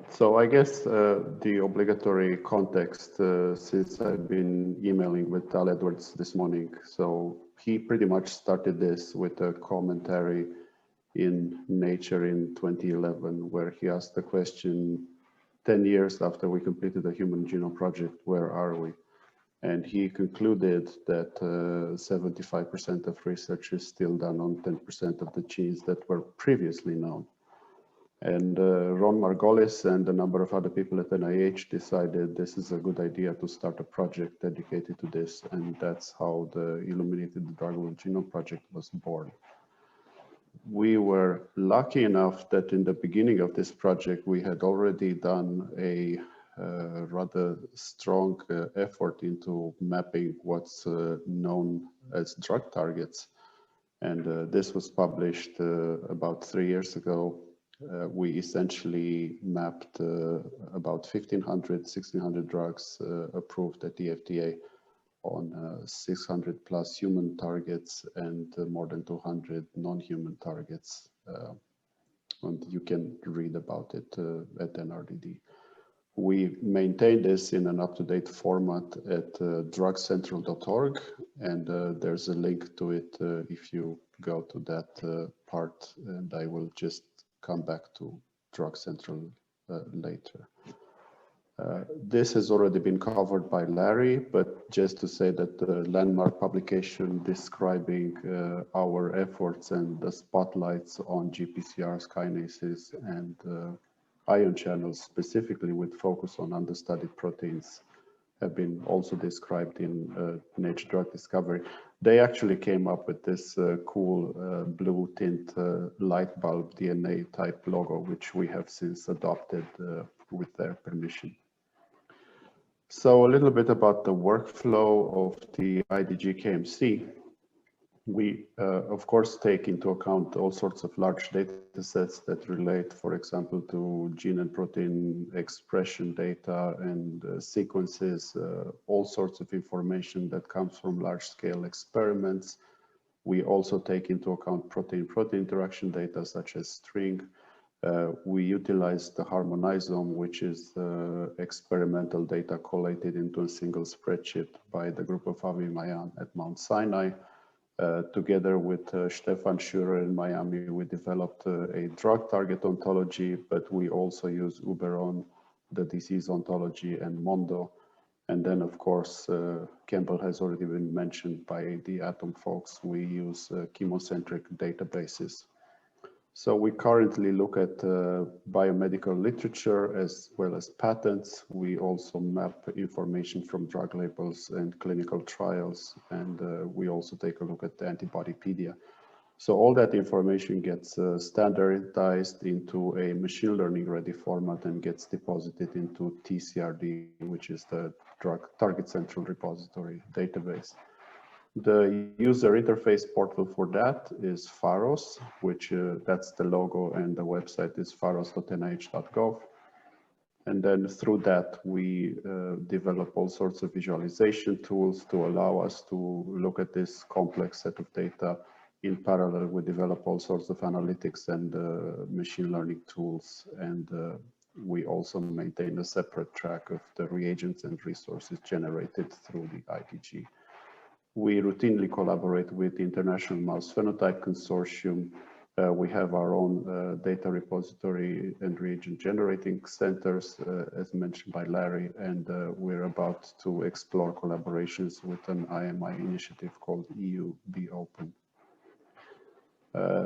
So I guess the obligatory context, since I've been emailing with Tal Edwards this morning, so he pretty much started this with a commentary in Nature in 2011, where he asked the question, 10 years after we completed the Human Genome Project, where are we? And he concluded that 75% of research is still done on 10% of the genes that were previously known. And Ron Margolis and a number of other people at NIH decided this is a good idea to start a project dedicated to this. And that's how the Illuminated Druggable Genome Project was born. We were lucky enough that in the beginning of this project, we had already done a rather strong effort into mapping what's known as drug targets. And this was published about 3 years ago. We essentially mapped about 1,600 drugs approved at the FDA on 600 plus human targets and more than 200 non-human targets. And you can read about it at NRDD. We maintain this in an up-to-date format at DRUGCENTRAL.org, and there's a link to it if you go to that part, and I will just come back to DRUGCENTRAL later. This has already been covered by Larry, but just to say that the landmark publication describing our efforts and the spotlights on GPCRs, kinases, and ion channels, specifically with focus on understudied proteins, have been also described in Nature Drug Discovery. They actually came up with this cool blue tint light bulb DNA type logo, which we have since adopted with their permission. So a little bit about the workflow of the IDG KMC. We, of course, take into account all sorts of large data sets that relate, for example, to gene and protein expression data and sequences, all sorts of information that comes from large-scale experiments. We also take into account protein-protein interaction data, such as string. We utilize the harmonisome, which is experimental data collated into a single spreadsheet by the group of Avi Mayan at Mount Sinai. Together with Stefan Schürer in Miami, we developed a drug target ontology, but we also use Uberon, the disease ontology, and Mondo. And then, of course, Campbell has already been mentioned by the Atom folks. We use chemocentric databases. So we currently look at biomedical literature as well as patents. We also map information from drug labels and clinical trials, and we also take a look at the Antibodypedia. So all that information gets standardized into a machine learning ready format and gets deposited into TCRD, which is the Drug Target Central Repository database. The user interface portal for that is Pharos, which that's the logo, and the website is pharos.nih.gov. And then through that, we develop all sorts of visualization tools to allow us to look at this complex set of data. In parallel, we develop all sorts of analytics and machine learning tools, and we also maintain a separate track of the reagents and resources generated through the IDG. We routinely collaborate with the International Mouse Phenotype Consortium. We have our own data repository and reagent generating centers, as mentioned by Larry, and we're about to explore collaborations with an IMI initiative called EU Be Open.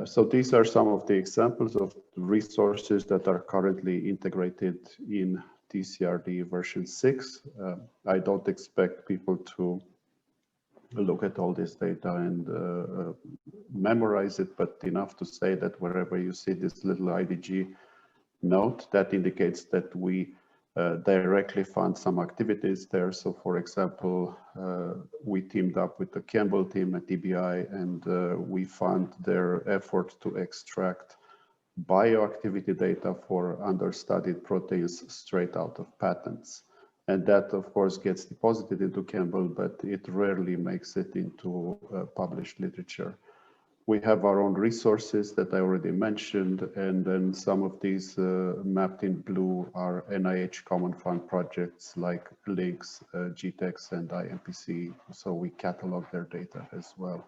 So these are some of the examples of resources that are currently integrated in TCRD version 6. I don't expect people to look at all this data and memorize it, but enough to say that wherever you see this little IDG note, that indicates that we directly fund some activities there. So for example, we teamed up with the Campbell team at TBI, and we fund their effort to extract bioactivity data for understudied proteins straight out of patents. And that, of course, gets deposited into Campbell, but it rarely makes it into published literature. We have our own resources that I already mentioned, and then some of these mapped in blue are NIH Common Fund projects like LINX, GTEx, and IMPC, so we catalog their data as well.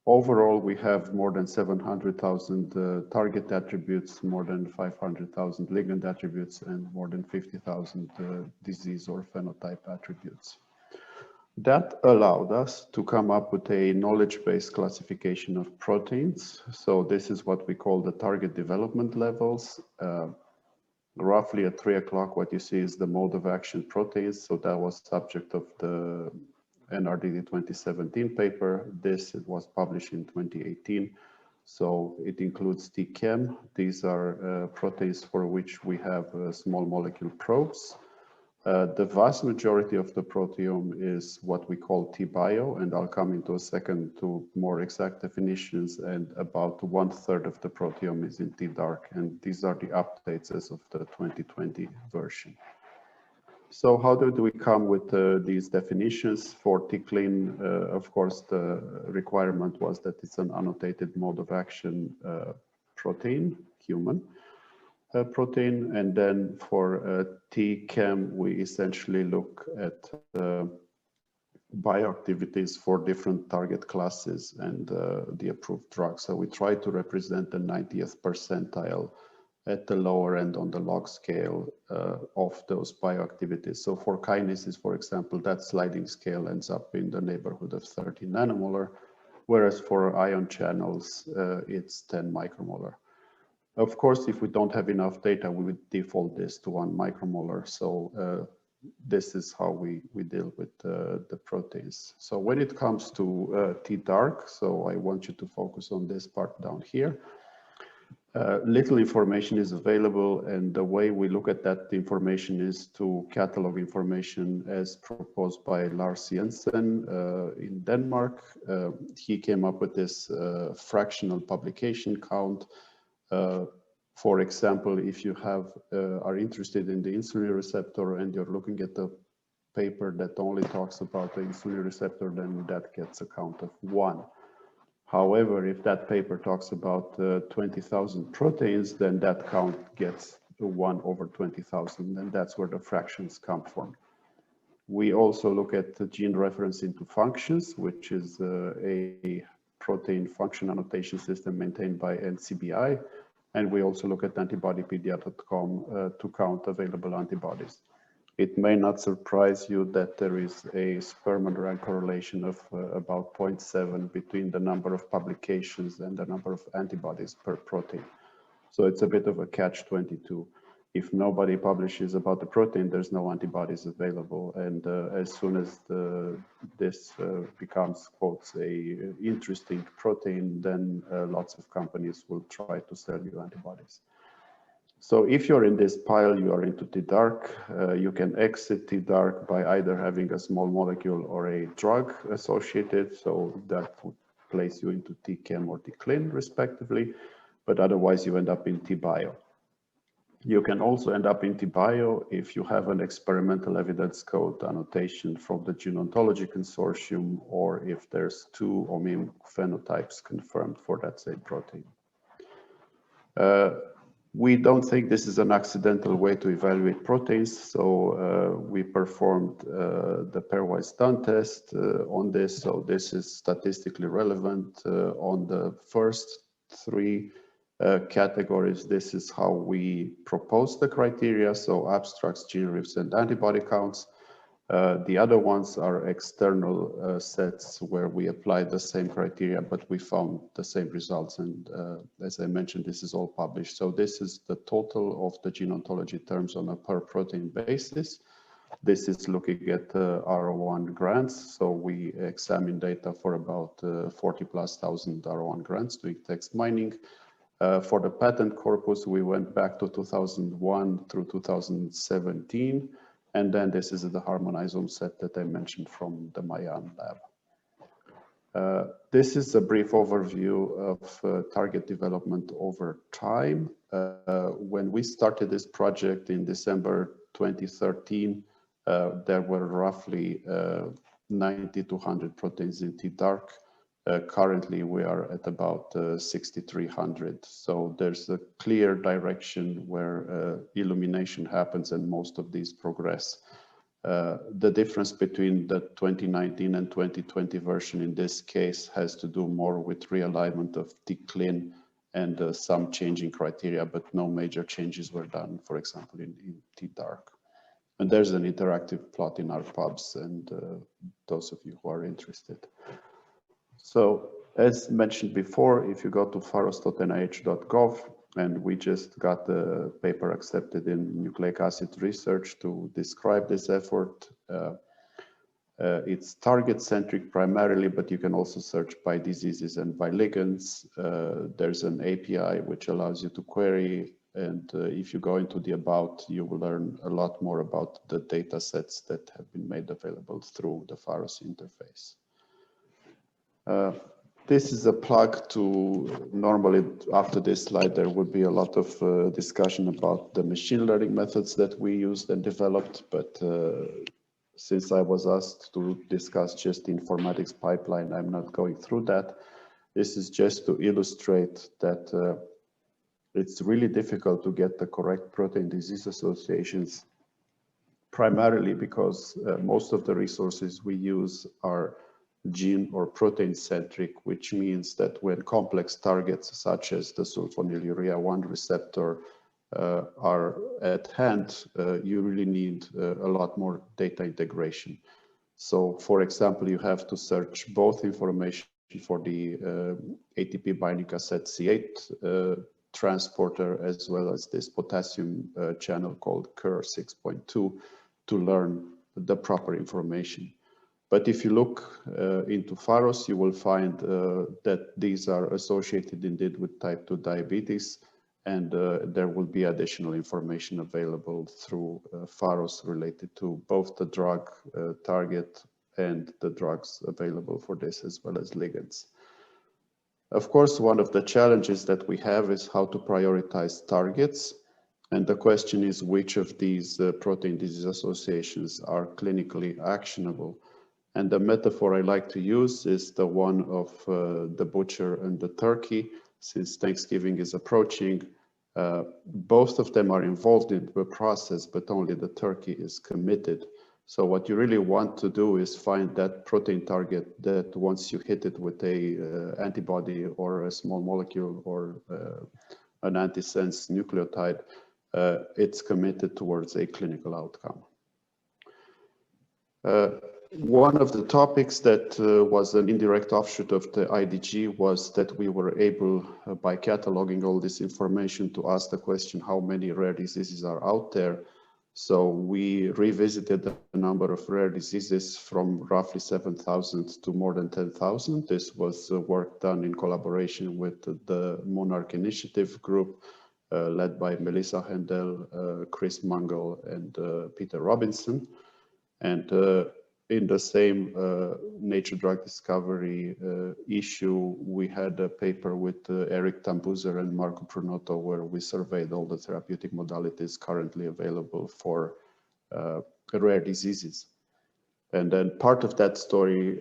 Overall, we have more than 700,000 target attributes, more than 500,000 ligand attributes, and more than 50,000 disease or phenotype attributes. That allowed us to come up with a knowledge-based classification of proteins. So this is what we call the target development levels. Roughly at 3 o'clock, what you see is the mode of action proteins. So that was subject of the NRDD 2017 paper. This was published in 2018. So it includes TChem. These are proteins for which we have small molecule probes. The vast majority of the proteome is what we call T-bio, and I'll come into a second to more exact definitions, and about 1/3 of the proteome is in T-dark, and these are the updates as of the 2020 version. So how did we come with these definitions? For T-clean, of course, the requirement was that it's an annotated mode of action protein, human. Protein, and then for T-chem, we essentially look at bioactivities for different target classes and the approved drugs. So we try to represent the 90th percentile at the lower end on the log scale of those bioactivities. So for kinases, for example, that sliding scale ends up in the neighborhood of 30 nanomolar, whereas for ion channels, it's 10 micromolar. Of course, if we don't have enough data, we would default this to 1 micromolar. So this is how we deal with the proteins. So when it comes to T-dark, so I want you to focus on this part down here. Little information is available, and the way we look at that information is to catalog information as proposed by Lars Jensen in Denmark. He came up with this fractional publication count. For example, if you are interested in the insulin receptor and you're looking at the paper that only talks about the insulin receptor, then that gets a count of 1. However, if that paper talks about 20,000 proteins, then that count gets 1 over 20,000, and that's where the fractions come from. We also look at the gene reference into functions, which is a protein function annotation system maintained by NCBI. And we also look at antibodypedia.com to count available antibodies. It may not surprise you that there is a sperm and rank correlation of about 0.7 between the number of publications and the number of antibodies per protein. So it's a bit of a catch-22. If nobody publishes about the protein, there's no antibodies available. And as soon as this becomes, quotes, a interesting protein, then lots of companies will try to sell you antibodies. So if you're in this pile, you are into T-dark. You can exit T-dark by either having a small molecule or a drug associated. So that would place you into T-chem or T-clean, respectively. But otherwise, you end up in T-bio. You can also end up in T-bio if you have an experimental evidence code annotation from the Gene Ontology Consortium, or if there's 2 OMIM phenotypes confirmed for that same protein. We don't think this is an accidental way to evaluate proteins, so we performed the pairwise stun test on this. So this is statistically relevant on the first 3 categories. This is how we propose the criteria, so abstracts, gene rifts, and antibody counts. The other ones are external sets where we apply the same criteria, but we found the same results. And as I mentioned, this is all published. So this is the total of the gene ontology terms on a per protein basis. This is looking at R01 grants. So we examine data for about 40,000+ R01 grants doing text mining. For the patent corpus, we went back to 2001 through 2017. And then this is the harmonizome set that I mentioned from the Mayan lab. This is a brief overview of target development over time. When we started this project in December 2013, there were roughly 90 to 100 proteins in T-dark. Currently, we are at about 6,300. So there's a clear direction where illumination happens and most of these progress. The difference between the 2019 and 2020 version in this case has to do more with realignment of TCLIN and some changing criteria, but no major changes were done, for example, in T-dark. And there's an interactive plot in our pubs and those of you who are interested. So as mentioned before, if you go to pharos.nih.gov, and we just got the paper accepted in Nucleic Acid Research to describe this effort. It's target-centric primarily, but you can also search by diseases and by ligands. There's an API which allows you to query, and if you go into the about, you will learn a lot more about the data sets that have been made available through the Pharos interface. This is a plug to, normally after this slide, there would be a lot of discussion about the machine learning methods that we used and developed, but since I was asked to discuss just the informatics pipeline, I'm not going through that. This is just to illustrate that it's really difficult to get the correct protein disease associations, primarily because most of the resources we use are gene or protein centric, which means that when complex targets such as the sulfonylurea 1 receptor are at hand, you really need a lot more data integration. So for example, you have to search both information for the ATP binding cassette C8 transporter as well as this potassium channel called KER 6.2 to learn the proper information. But if you look into Pharos, you will find that these are associated indeed with type 2 diabetes, and there will be additional information available through Pharos related to both the drug target and the drugs available for this, as well as ligands. Of course, one of the challenges that we have is how to prioritize targets. And the question is which of these protein disease associations are clinically actionable. And the metaphor I like to use is the one of the butcher and the turkey. Since Thanksgiving is approaching, both of them are involved in the process, but only the turkey is committed. So what you really want to do is find that protein target that once you hit it with a antibody or a small molecule or an antisense nucleotide, it's committed towards a clinical outcome. One of the topics that was an indirect offshoot of the IDG was that we were able, by cataloging all this information, to ask the question how many rare diseases are out there. So we revisited the number of rare diseases from roughly 7,000 to more than 10,000. This was work done in collaboration with the Monarch Initiative group, led by Melissa Hendel, Chris Mungle, and Peter Robinson. And in the same Nature Drug Discovery issue, we had a paper with Eric Tambuzer and Marco Prunotto, where we surveyed all the therapeutic modalities currently available for rare diseases. And then part of that story,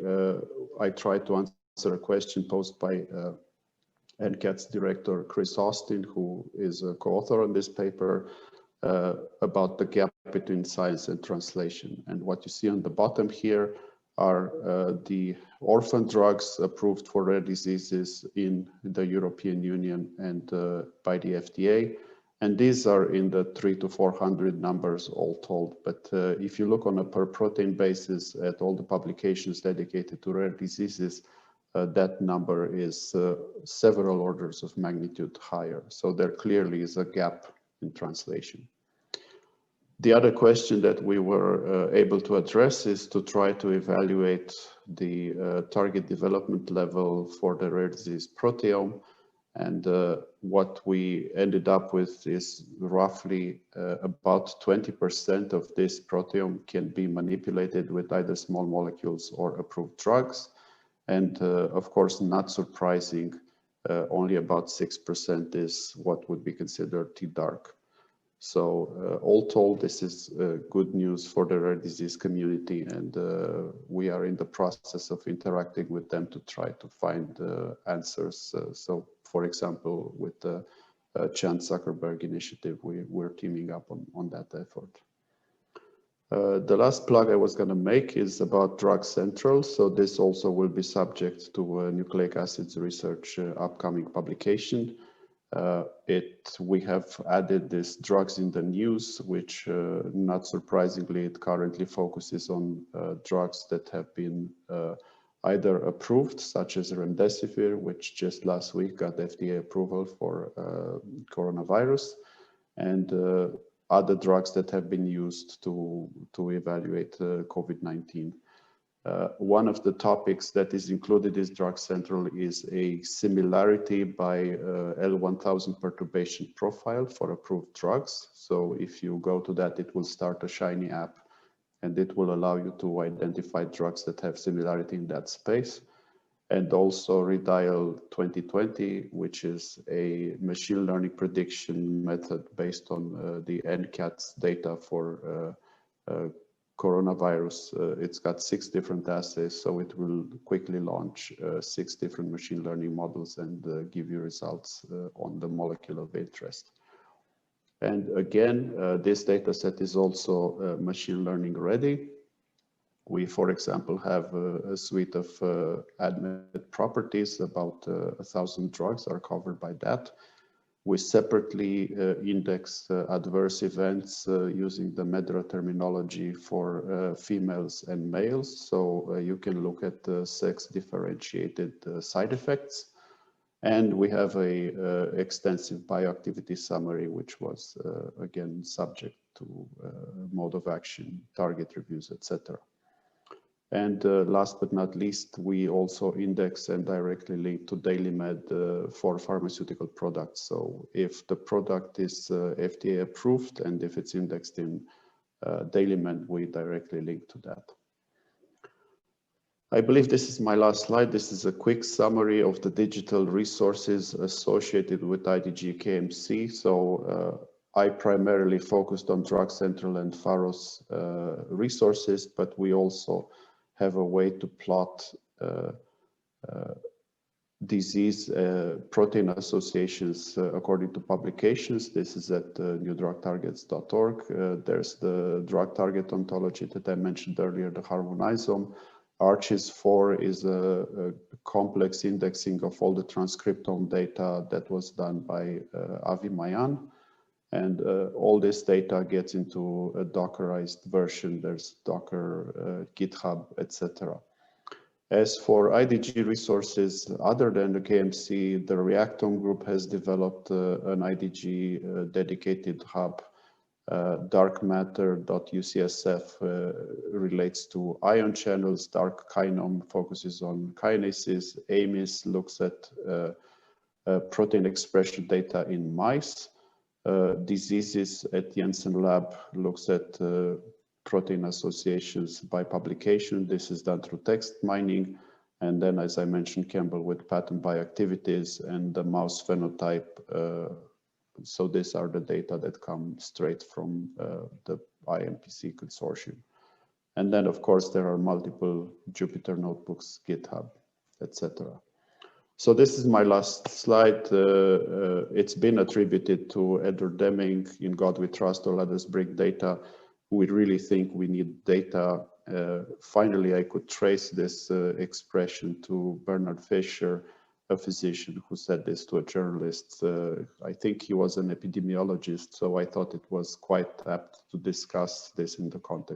I tried to answer a question posed by NCAT's director, Chris Austin, who is a co-author on this paper, about the gap between science and translation. And what you see on the bottom here are the orphan drugs approved for rare diseases in the European Union and by the FDA. And these are in the 300 to 400 numbers all told. But if you look on a per protein basis at all the publications dedicated to rare diseases, that number is several orders of magnitude higher. So there clearly is a gap in translation. The other question that we were able to address is to try to evaluate the target development level for the rare disease proteome. And what we ended up with is roughly about 20% of this proteome can be manipulated with either small molecules or approved drugs. And of course, not surprising, only about 6% is what would be considered T-dark. So all told, this is good news for the rare disease community, and we are in the process of interacting with them to try to find answers. So for example, with the Chan Zuckerberg initiative, we're teaming up on that effort. The last plug I was going to make is about DRUGCENTRAL. So this also will be subject to nucleic acids research upcoming publication. We have added this drugs in the news, which not surprisingly, it currently focuses on drugs that have been either approved, such as remdesivir, which just last week got FDA approval for coronavirus, and other drugs that have been used to evaluate COVID-19. One of the topics that is included in DRUGCENTRAL is a similarity by L1000 perturbation profile for approved drugs. So if you go to that, it will start a Shiny app, and it will allow you to identify drugs that have similarity in that space. And also Redial 2020, which is a machine learning prediction method based on the NCATS data for coronavirus. It's got 6 different assays, so it will quickly launch 6 different machine learning models and give you results on the molecule of interest. And again, this data set is also machine learning ready. We, for example, have a suite of ADMET properties. About 1,000 drugs are covered by that. We separately index adverse events using the MEDRA terminology for females and males. So you can look at sex differentiated side effects. And we have a extensive bioactivity summary, which was again subject to mode of action, target reviews, etc. And last but not least, we also index and directly link to DailyMed for pharmaceutical products. So if the product is FDA approved and if it's indexed in DailyMed, we directly link to that. I believe this is my last slide. This is a quick summary of the digital resources associated with IDG KMC. So I primarily focused on DRUGCENTRAL and Pharos resources, but we also have a way to plot disease protein associations according to publications. This is at newdrugtargets.org. There's the drug target ontology that I mentioned earlier, the harmonisome. ARCHES-4 is a complex indexing of all the transcriptome data that was done by Avi Mayan. And all this data gets into a Dockerized version. There's Docker, GitHub, etc. As for IDG resources, other than the KMC, the Reactome group has developed an IDG dedicated hub. darkmatter.ucsf relates to ion channels. Dark Kinome focuses on kinases. AMIS looks at protein expression data in mice. Diseases at Jensen Lab looks at protein associations by publication. This is done through text mining. And then, as I mentioned, Campbell with pattern bioactivities and the mouse phenotype. So these are the data that come straight from the IMPC consortium. And then, of course, there are multiple Jupyter notebooks, GitHub, etc. So this is my last slide. It's been attributed to Edward Deming. In God We Trust, or let us bring data. We really think we need data. Finally, I could trace this expression to Bernard Fisher, a physician who said this to a journalist. I think he was an epidemiologist, so I thought it was quite apt to discuss this in the context